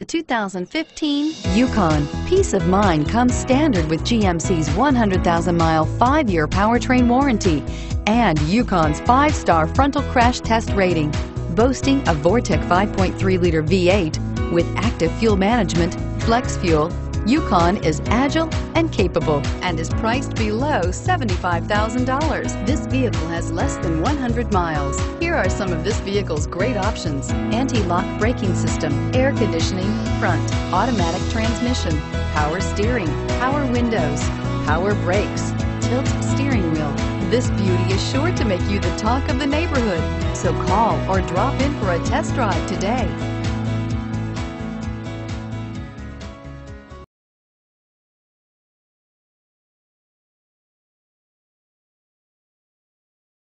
2015 Yukon. Peace of mind comes standard with GMC's 100,000-mile, 5-year powertrain warranty and Yukon's 5-star frontal crash test rating. Boasting a Vortec 5.3-liter V8 with active fuel management, flex fuel, Yukon is agile and capable and is priced below $75,000. This vehicle has less than 100 miles. Here are some of this vehicle's great options: anti-lock braking system, air conditioning, front, automatic transmission, power steering, power windows, power brakes, tilt steering wheel. This beauty is sure to make you the talk of the neighborhood. So call or drop in for a test drive today.